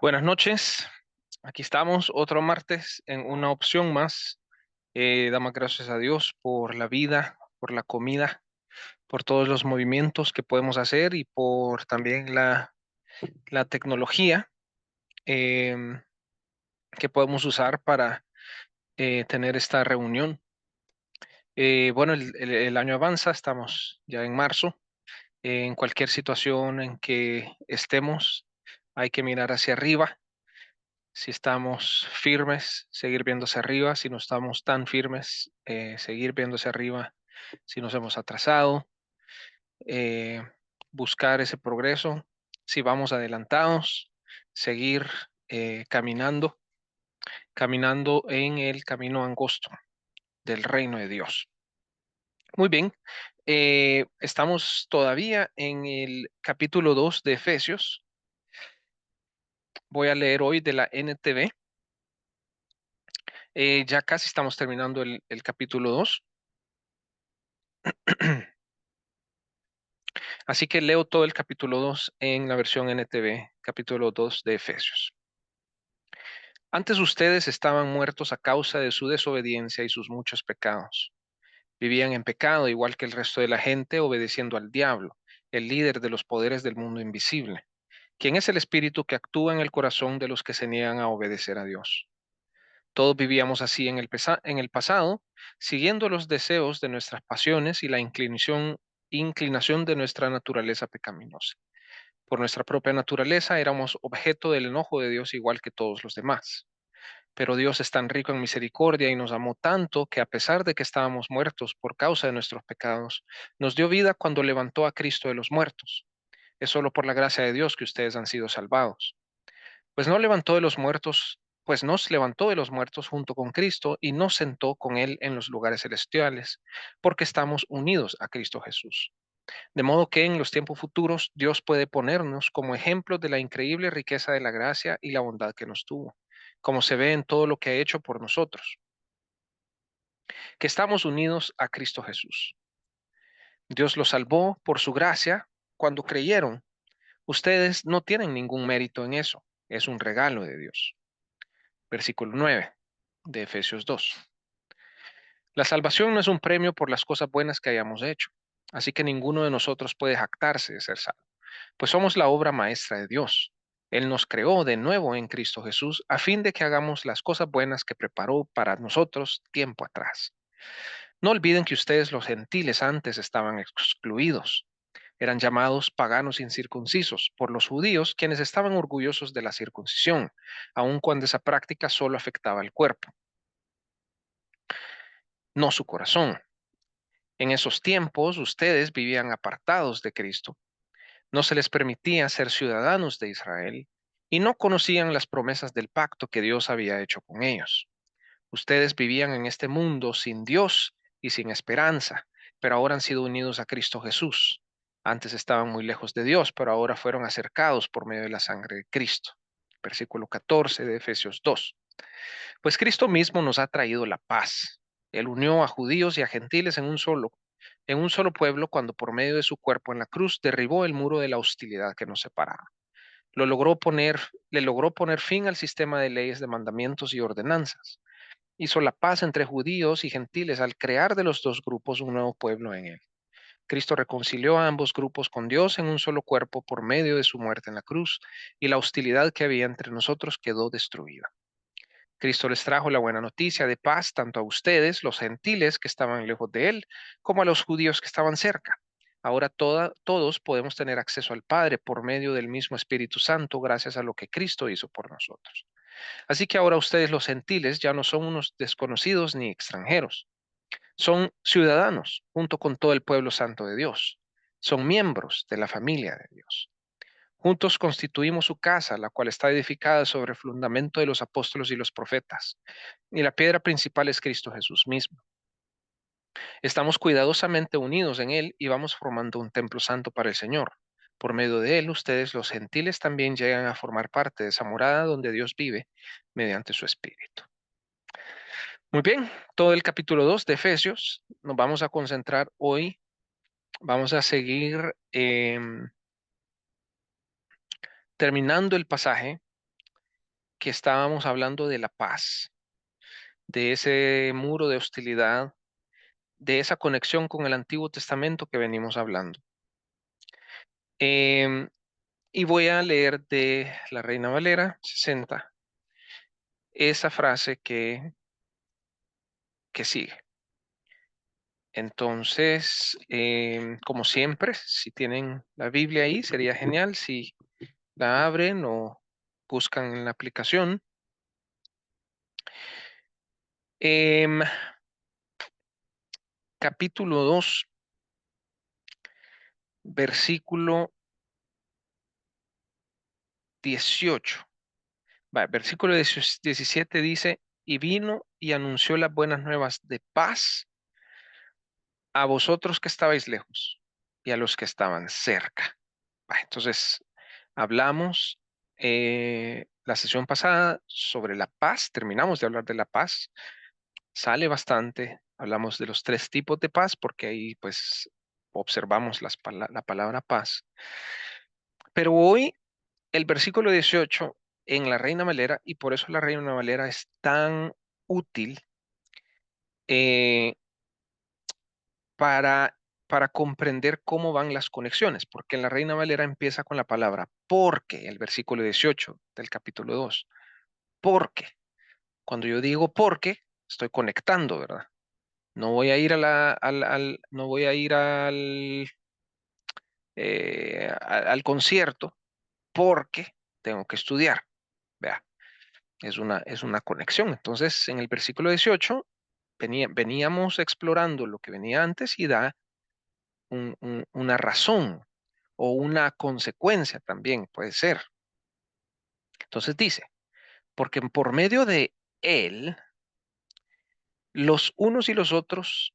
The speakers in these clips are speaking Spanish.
Buenas noches, aquí estamos otro martes en una opción más. Damos gracias a Dios por la vida, por la comida, por todos los movimientos que podemos hacer y por también la tecnología em, que podemos usar para tener esta reunión. Bueno, el año avanza, estamos ya en marzo. En cualquier situación en que estemos, hay que mirar hacia arriba. Si estamos firmes, seguir viendo hacia arriba. Si no estamos tan firmes, seguir viendo hacia arriba. Si nos hemos atrasado, eh, buscar ese progreso. Si vamos adelantados, seguir caminando, caminando en el camino angosto del reino de Dios. Muy bien, estamos todavía en el capítulo 2 de Efesios. Voy a leer hoy de la NTV. Ya casi estamos terminando el capítulo 2. Así que leo todo el capítulo 2 en la versión NTV, capítulo 2 de Efesios. Antes ustedes estaban muertos a causa de su desobediencia y sus muchos pecados. Vivían en pecado igual que el resto de la gente, obedeciendo al diablo, el líder de los poderes del mundo invisible, quien es el espíritu que actúa en el corazón de los que se niegan a obedecer a Dios. Todos vivíamos así en el pasado, siguiendo los deseos de nuestras pasiones y la inclinación de nuestra naturaleza pecaminosa. Por nuestra propia naturaleza éramos objeto del enojo de Dios igual que todos los demás. Pero Dios es tan rico en misericordia y nos amó tanto que a pesar de que estábamos muertos por causa de nuestros pecados, nos dio vida cuando levantó a Cristo de los muertos. Es solo por la gracia de Dios que ustedes han sido salvados. Pues no levantó de los muertos, pues nos levantó de los muertos junto con Cristo y nos sentó con Él en los lugares celestiales, porque estamos unidos a Cristo Jesús. De modo que en los tiempos futuros Dios puede ponernos como ejemplos de la increíble riqueza de la gracia y la bondad que nos tuvo, como se ve en todo lo que ha hecho por nosotros, que estamos unidos a Cristo Jesús. Dios los salvó por su gracia cuando creyeron. Ustedes no tienen ningún mérito en eso, es un regalo de Dios. Versículo 9 de Efesios 2. La salvación no es un premio por las cosas buenas que hayamos hecho, así que ninguno de nosotros puede jactarse de ser salvo, pues somos la obra maestra de Dios. Él nos creó de nuevo en Cristo Jesús a fin de que hagamos las cosas buenas que preparó para nosotros tiempo atrás. No olviden que ustedes los gentiles antes estaban excluidos. Eran llamados paganos incircuncisos por los judíos, quienes estaban orgullosos de la circuncisión, aun cuando esa práctica solo afectaba el cuerpo, no su corazón. En esos tiempos ustedes vivían apartados de Cristo. No se les permitía ser ciudadanos de Israel y no conocían las promesas del pacto que Dios había hecho con ellos. Ustedes vivían en este mundo sin Dios y sin esperanza, pero ahora han sido unidos a Cristo Jesús. Antes estaban muy lejos de Dios, pero ahora fueron acercados por medio de la sangre de Cristo. Versículo 14 de Efesios 2. Pues Cristo mismo nos ha traído la paz. Él unió a judíos y a gentiles en un solo pueblo cuando por medio de su cuerpo en la cruz derribó el muro de la hostilidad que nos separaba. Le logró poner fin al sistema de leyes, de mandamientos y ordenanzas. Hizo la paz entre judíos y gentiles al crear de los dos grupos un nuevo pueblo en él. Cristo reconcilió a ambos grupos con Dios en un solo cuerpo por medio de su muerte en la cruz, y la hostilidad que había entre nosotros quedó destruida. Cristo les trajo la buena noticia de paz tanto a ustedes, los gentiles que estaban lejos de él, como a los judíos que estaban cerca. Ahora todos podemos tener acceso al Padre por medio del mismo Espíritu Santo, gracias a lo que Cristo hizo por nosotros. Así que ahora ustedes, los gentiles, ya no son unos desconocidos ni extranjeros. Son ciudadanos junto con todo el pueblo santo de Dios. Son miembros de la familia de Dios. Juntos constituimos su casa, la cual está edificada sobre el fundamento de los apóstoles y los profetas, y la piedra principal es Cristo Jesús mismo. Estamos cuidadosamente unidos en Él y vamos formando un templo santo para el Señor. Por medio de Él, ustedes, los gentiles, también llegan a formar parte de esa morada donde Dios vive mediante su Espíritu. Muy bien, todo el capítulo 2 de Efesios nos vamos a concentrar hoy. Vamos a seguir terminando el pasaje que estábamos hablando de la paz, de ese muro de hostilidad, de esa conexión con el Antiguo Testamento que venimos hablando. Em, y voy a leer de la Reina Valera 60 esa frase que sigue. Entonces, como siempre, si tienen la Biblia ahí, sería genial si la abren o buscan en la aplicación. Em, Capítulo 2, versículo 18. Versículo 17 dice, y vino y anunció las buenas nuevas de paz a vosotros que estabais lejos y a los que estaban cerca. Entonces, hablamos la sesión pasada sobre la paz, terminamos de hablar de la paz, sale bastante, hablamos de los tres tipos de paz porque ahí pues observamos la palabra paz. Pero hoy el versículo 18 en la Reina Valera, y por eso la Reina Valera es tan útil eh, para, para comprender cómo van las conexiones, porque en la Reina Valera empieza con la palabra porque, el versículo 18 del capítulo 2, porque. Cuando yo digo porque, estoy conectando, ¿verdad? No voy a ir no voy a ir al concierto porque tengo que estudiar. Vea, es una conexión. Entonces, en el versículo 18 veníamos explorando lo que venía antes y da una razón o una consecuencia también, puede ser. Entonces dice, porque por medio de él, los unos y los otros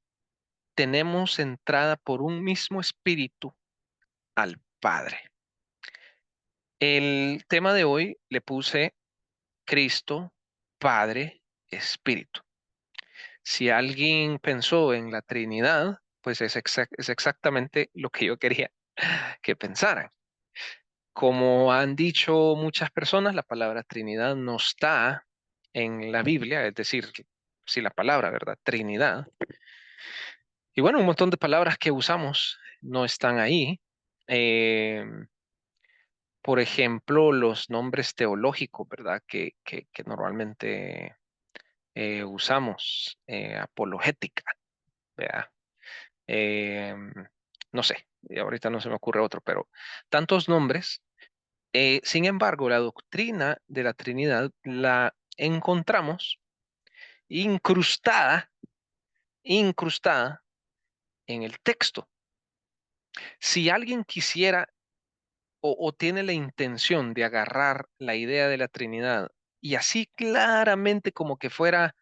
tenemos entrada por un mismo espíritu al Padre. El tema de hoy le puse Cristo, Padre, Espíritu. Si alguien pensó en la Trinidad, pues es exactamente lo que yo quería que pensaran. Como han dicho muchas personas, la palabra Trinidad no está en la Biblia, es decir, si la palabra, ¿verdad? Trinidad. Y bueno, un montón de palabras que usamos no están ahí. Eh, por ejemplo, los nombres teológicos, ¿verdad? Que normalmente usamos, apologética, ¿verdad? Eh, no sé, y ahorita no se me ocurre otro, pero tantos nombres. Sin embargo, la doctrina de la Trinidad la encontramos incrustada, incrustada en el texto. Si alguien quisiera o tiene la intención de agarrar la idea de la Trinidad y así claramente como que fuera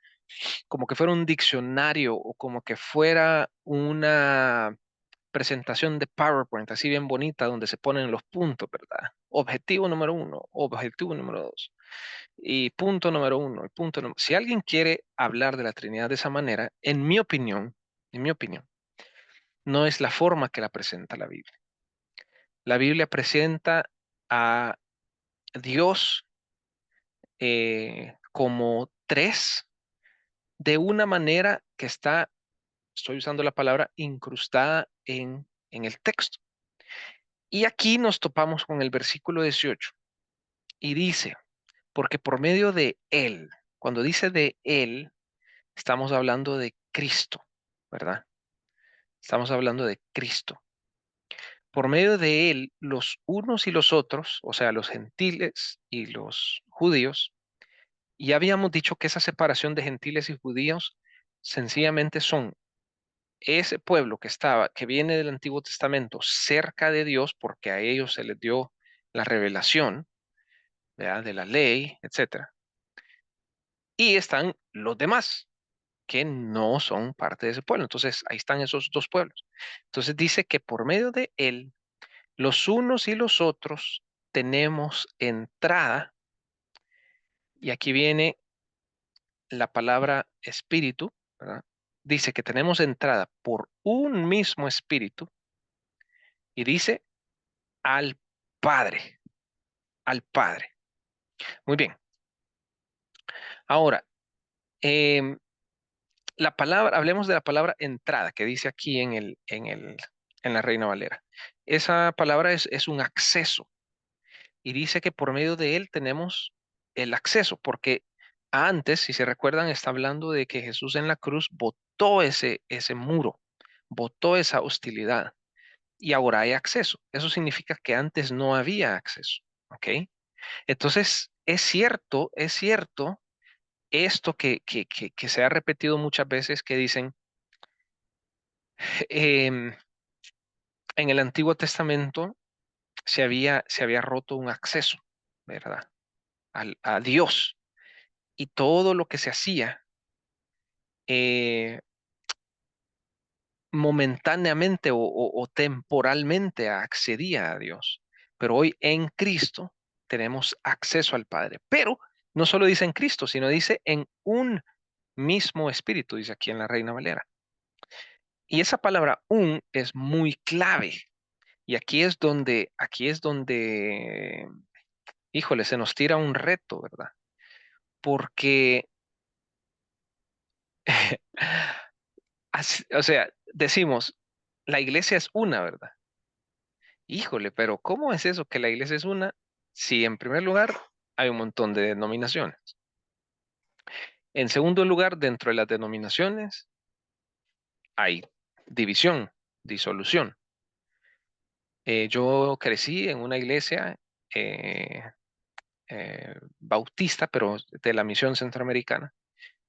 un diccionario o como que fuera una presentación de PowerPoint así bien bonita donde se ponen los puntos, ¿verdad? Objetivo número uno, objetivo número dos y punto número uno y punto número. Si alguien quiere hablar de la Trinidad de esa manera, en mi opinión, no es la forma que la presenta la Biblia. La Biblia presenta a Dios como tres de una manera que está, estoy usando la palabra, incrustada en el texto. Y aquí nos topamos con el versículo 18 y dice, porque por medio de Él, cuando dice de Él, estamos hablando de Cristo, ¿verdad? Estamos hablando de Cristo. Por medio de Él, los unos y los otros, o sea, los gentiles y los judíos, y habíamos dicho que esa separación de gentiles y judíos sencillamente son ese pueblo que viene del Antiguo Testamento cerca de Dios, porque a ellos se les dio la revelación, ¿verdad? De la ley, etcétera. Y están los demás que no son parte de ese pueblo. Entonces, ahí están esos dos pueblos. Entonces dice que por medio de él, los unos y los otros tenemos entrada, y aquí viene la palabra espíritu, ¿verdad? Dice que tenemos entrada por un mismo espíritu y dice al Padre, al Padre. Muy bien. Ahora, em, la palabra, hablemos de la palabra entrada que dice aquí en la Reina Valera. Esa palabra es un acceso y dice que por medio de él tenemos el acceso, porque antes, si se recuerdan, está hablando de que Jesús en la cruz botó ese muro, botó esa hostilidad y ahora hay acceso. Eso significa que antes no había acceso, ¿ok? Entonces, es cierto esto que se ha repetido muchas veces que dicen, em, en el Antiguo Testamento se había roto un acceso, ¿verdad? A Dios. Y todo lo que se hacía eh, momentáneamente o temporalmente accedía a Dios. Pero hoy en Cristo tenemos acceso al Padre. Pero no solo dice en Cristo, sino dice en un mismo espíritu, dice aquí en la Reina Valera. Y esa palabra un es muy clave. Y aquí es donde, híjole, se nos tira un reto, ¿verdad? Porque, o sea, decimos, la iglesia es una, ¿verdad? Híjole, pero ¿cómo es eso que la iglesia es una si en primer lugar hay un montón de denominaciones? En segundo lugar, dentro de las denominaciones hay división, disolución. Yo crecí en una iglesia eh, bautista, pero de la misión centroamericana.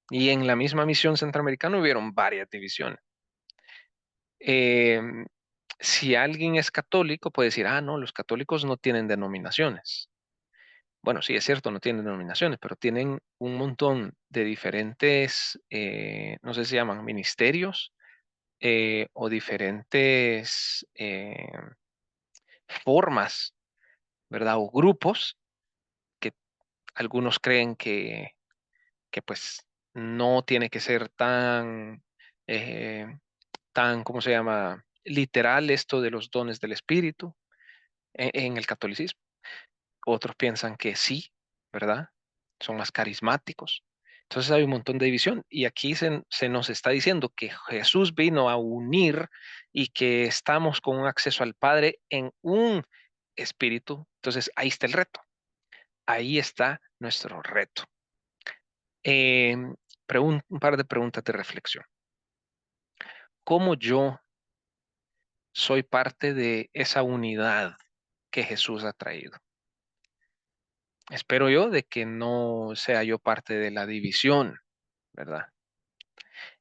Y en la misma misión centroamericana hubieron varias divisiones. Eh, si alguien es católico, puede decir, ah, no, los católicos no tienen denominaciones. Bueno, sí, es cierto, no tienen denominaciones, pero tienen un montón de diferentes, no sé si se llaman ministerios o diferentes formas, ¿verdad? O grupos que algunos creen que pues no tiene que ser eh, ¿cómo se llama? Literal esto de los dones del Espíritu en el catolicismo. Otros piensan que sí, ¿verdad? Son más carismáticos. Entonces hay un montón de división y aquí se nos está diciendo que Jesús vino a unir y que estamos con un acceso al Padre en un espíritu. Entonces ahí está el reto. Ahí está nuestro reto. Un par de preguntas de reflexión. ¿Cómo yo soy parte de esa unidad que Jesús ha traído? Espero yo de que no sea yo parte de la división, ¿verdad?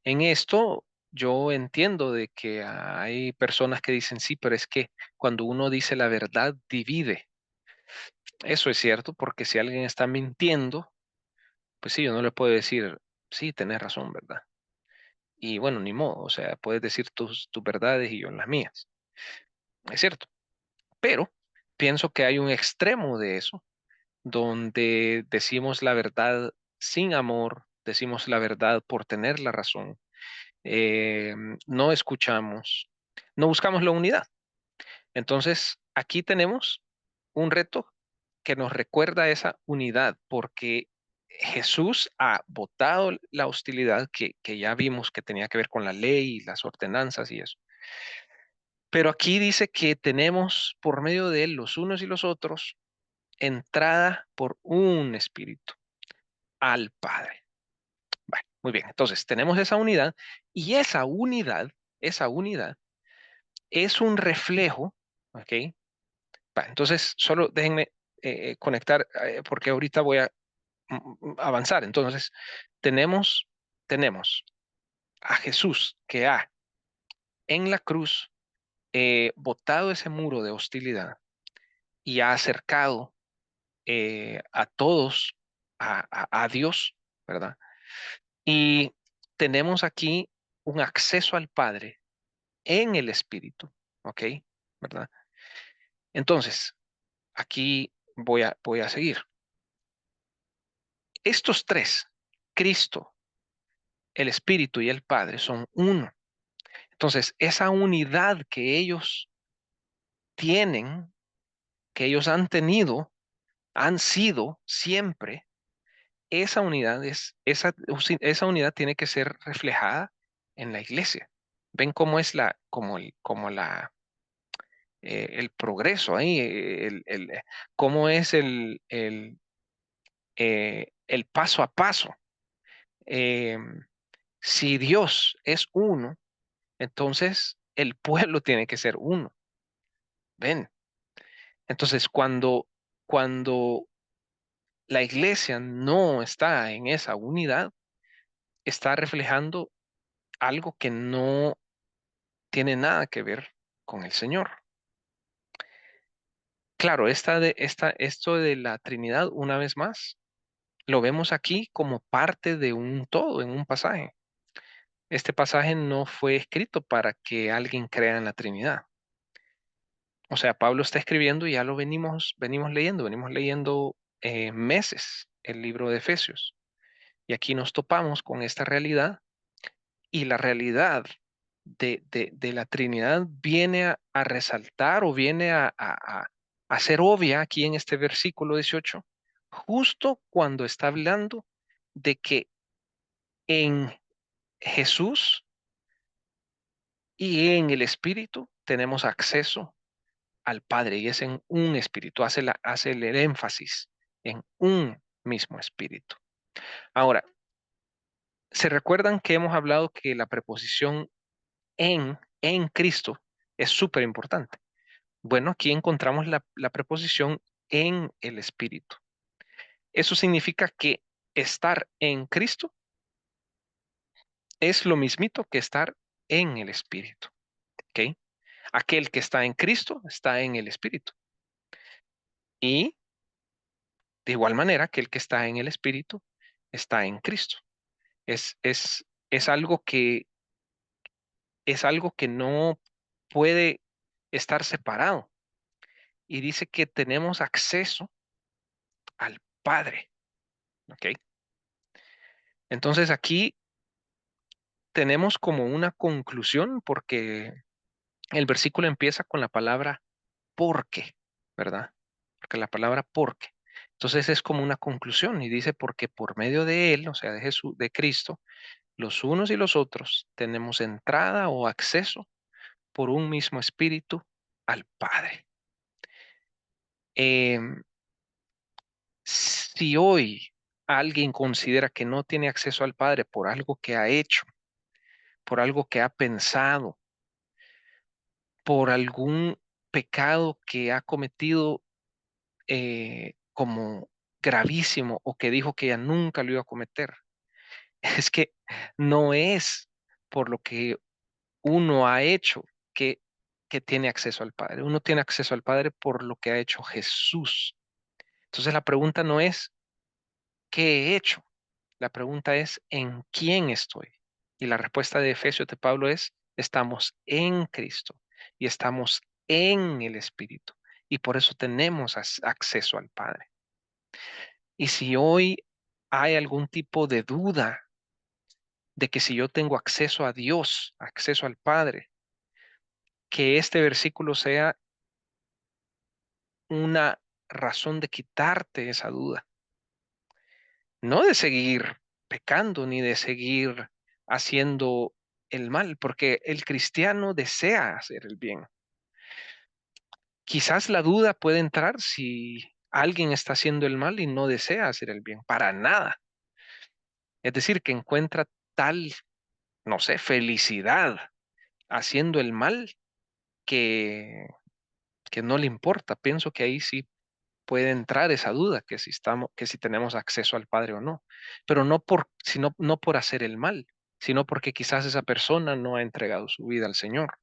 En esto yo entiendo de que hay personas que dicen, sí, pero es que cuando uno dice la verdad, divide. Eso es cierto, porque si alguien está mintiendo, pues sí, yo no le puedo decir, sí, tenés razón, ¿verdad? Y bueno, ni modo, o sea, puedes decir tus verdades y yo las mías. Es cierto, pero pienso que hay un extremo de eso, donde decimos la verdad sin amor, decimos la verdad por tener la razón, eh, no escuchamos, no buscamos la unidad. Entonces, aquí tenemos un reto que nos recuerda esa unidad, porque Jesús ha botado la hostilidad que ya vimos que tenía que ver con la ley y las ordenanzas y eso. Pero aquí dice que tenemos por medio de él, los unos y los otros, entrada por un espíritu al Padre. Bueno, muy bien, entonces tenemos esa unidad y esa unidad es un reflejo, ¿ok? Entonces, solo déjenme conectar porque ahorita voy a avanzar. Entonces, tenemos, tenemos a Jesús que ha en la cruz botado ese muro de hostilidad y ha acercado a todos a Dios, ¿verdad? Y tenemos aquí un acceso al Padre en el Espíritu, ¿ok? ¿Verdad? Entonces, aquí voy a seguir. Estos tres, Cristo, el Espíritu y el Padre, son uno. Entonces, esa unidad que ellos tienen, que ellos han tenido, han sido siempre, esa unidad tiene que ser reflejada en la iglesia. ¿Ven cómo es el progreso ahí? Cómo es el paso a paso. Em, si Dios es uno, entonces el pueblo tiene que ser uno. ¿Ven? Entonces, cuando la iglesia no está en esa unidad, está reflejando algo que no tiene nada que ver con el Señor. Claro, esto de la Trinidad, una vez más, lo vemos aquí como parte de un todo, en un pasaje. Este pasaje no fue escrito para que alguien crea en la Trinidad. O sea, Pablo está escribiendo y ya lo venimos leyendo meses el libro de Efesios. Y aquí nos topamos con esta realidad y la realidad de la Trinidad viene a resaltar o viene a ser obvia aquí en este versículo 18, justo cuando está hablando de que en Jesús y en el Espíritu tenemos acceso al Padre y es en un espíritu, hace el énfasis en un mismo espíritu. Ahora, ¿se recuerdan que hemos hablado que la preposición en Cristo es súper importante? Bueno, aquí encontramos la preposición en el espíritu. Eso significa que estar en Cristo es lo mismito que estar en el espíritu. ¿Ok? Aquel que está en Cristo está en el espíritu. Y de igual manera, aquel que está en el espíritu está en Cristo. Es algo es algo que no puede estar separado. Y dice que tenemos acceso al Padre. ¿Ok? Entonces aquí tenemos como una conclusión porque el versículo empieza con la palabra porque, ¿verdad? Porque la palabra porque. Entonces es como una conclusión y dice porque por medio de él, o sea, de Jesús, de Cristo, los unos y los otros tenemos entrada o acceso por un mismo espíritu al Padre. Em, si hoy alguien considera que no tiene acceso al Padre por algo que ha hecho, por algo que ha pensado, por algún pecado que ha cometido como gravísimo o que dijo que ya nunca lo iba a cometer, es que no es por lo que uno ha hecho que, que tiene acceso al Padre. Uno tiene acceso al Padre por lo que ha hecho Jesús. Entonces la pregunta no es ¿qué he hecho? La pregunta es ¿en quién estoy? Y la respuesta de Efesios de Pablo es estamos en Cristo y estamos en el Espíritu y por eso tenemos acceso al Padre. Y si hoy hay algún tipo de duda de que si yo tengo acceso a Dios, acceso al Padre, que este versículo sea una razón de quitarte esa duda, no de seguir pecando ni de seguir haciendo el mal, porque el cristiano desea hacer el bien. Quizás la duda puede entrar si alguien está haciendo el mal y no desea hacer el bien, para nada. Es decir, que encuentra tal, no sé, felicidad haciendo el mal que, que no le importa. Pienso que ahí sí puede entrar esa duda, que si tenemos acceso al Padre o no, pero no por hacer el mal, sino porque quizás esa persona no ha entregado su vida al Señor.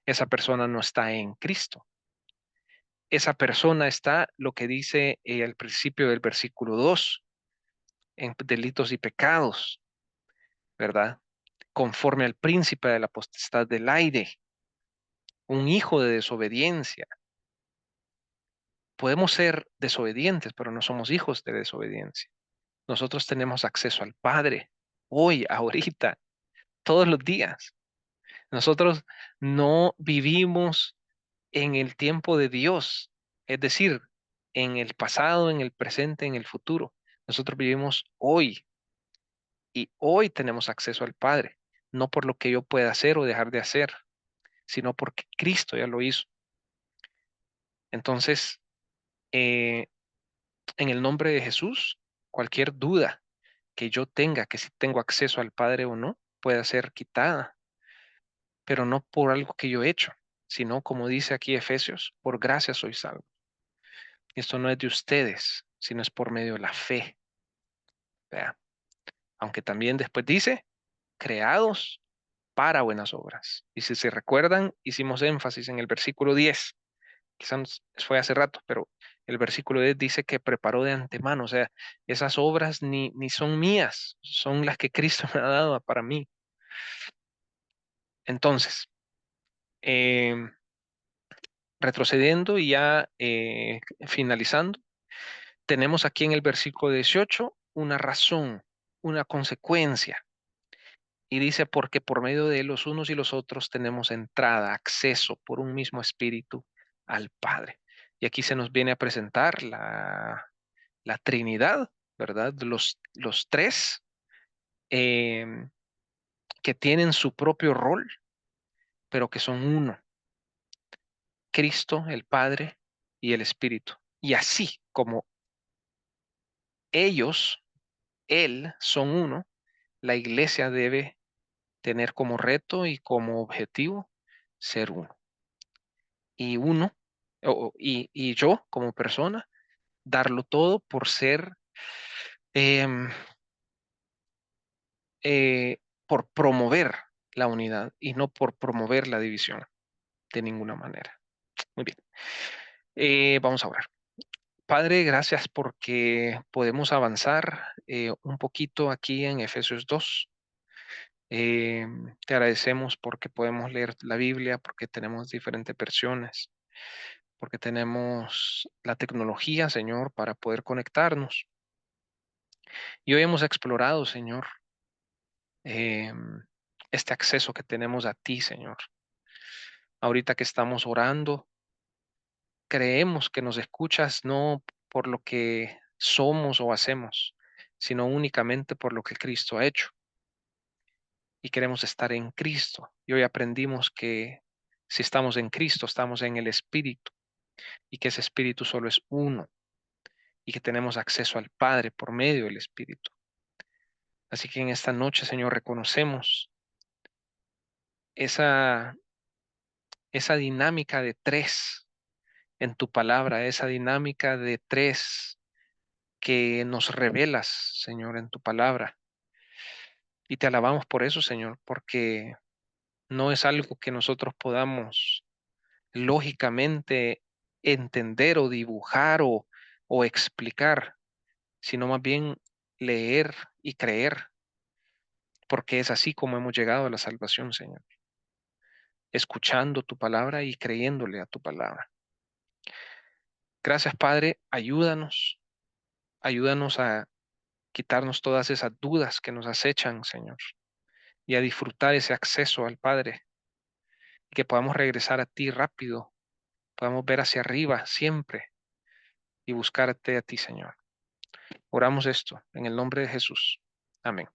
Esa persona no está en Cristo. Esa persona está, lo que dice al principio del versículo 2 en delitos y pecados, ¿verdad? Conforme al príncipe de la potestad del aire, un hijo de desobediencia. Podemos ser desobedientes, pero no somos hijos de desobediencia. Nosotros tenemos acceso al Padre hoy, ahorita, todos los días. Nosotros no vivimos en el tiempo de Dios, es decir, en el pasado, en el presente, en el futuro. Nosotros vivimos hoy y hoy tenemos acceso al Padre, no por lo que yo pueda hacer o dejar de hacer, sino porque Cristo ya lo hizo. Entonces, eh, en el nombre de Jesús, cualquier duda que yo tenga, que si tengo acceso al Padre o no, pueda ser quitada, pero no por algo que yo he hecho, sino como dice aquí Efesios, por gracia soy salvo. Y esto no es de ustedes, sino es por medio de la fe. Vea. Aunque también después dice, creados para buenas obras. Y si se recuerdan, hicimos énfasis en el versículo 10, quizás fue hace rato, pero el versículo 10 dice que preparó de antemano, o sea, esas obras ni son mías, son las que Cristo me ha dado para mí. Entonces, em, retrocediendo y ya finalizando, tenemos aquí en el versículo 18 una razón, una consecuencia. Y dice, porque por medio de los unos y los otros tenemos entrada, acceso por un mismo espíritu al Padre. Y aquí se nos viene a presentar la Trinidad, ¿verdad? Los tres em, que tienen su propio rol, pero que son uno, Cristo, el Padre y el Espíritu. Y así como ellos, Él, son uno, la iglesia debe tener como reto y como objetivo ser uno. Y uno, y yo como persona, darlo todo por ser, em, por promover la unidad y no por promover la división de ninguna manera. Muy bien. Vamos a orar. Padre, gracias porque podemos avanzar un poquito aquí en Efesios 2. Te agradecemos porque podemos leer la Biblia, porque tenemos diferentes versiones, porque tenemos la tecnología, Señor, para poder conectarnos. Y hoy hemos explorado, Señor, este acceso que tenemos a ti, Señor. Ahorita que estamos orando, creemos que nos escuchas no por lo que somos o hacemos, sino únicamente por lo que Cristo ha hecho. Y queremos estar en Cristo. Y hoy aprendimos que si estamos en Cristo, estamos en el Espíritu y que ese Espíritu solo es uno y que tenemos acceso al Padre por medio del Espíritu. Así que en esta noche, Señor, reconocemos esa, esa dinámica de tres en tu palabra, esa dinámica de tres que nos revelas, Señor, en tu palabra. Y te alabamos por eso, Señor, porque no es algo que nosotros podamos lógicamente entender o dibujar o explicar, sino más bien leer y creer, porque es así como hemos llegado a la salvación, Señor, escuchando tu palabra y creyéndole a tu palabra. Gracias, Padre, ayúdanos a quitarnos todas esas dudas que nos acechan, Señor, y a disfrutar ese acceso al Padre, y que podamos regresar a ti rápido, podamos ver hacia arriba siempre y buscarte a ti, Señor. Oramos esto en el nombre de Jesús. Amén.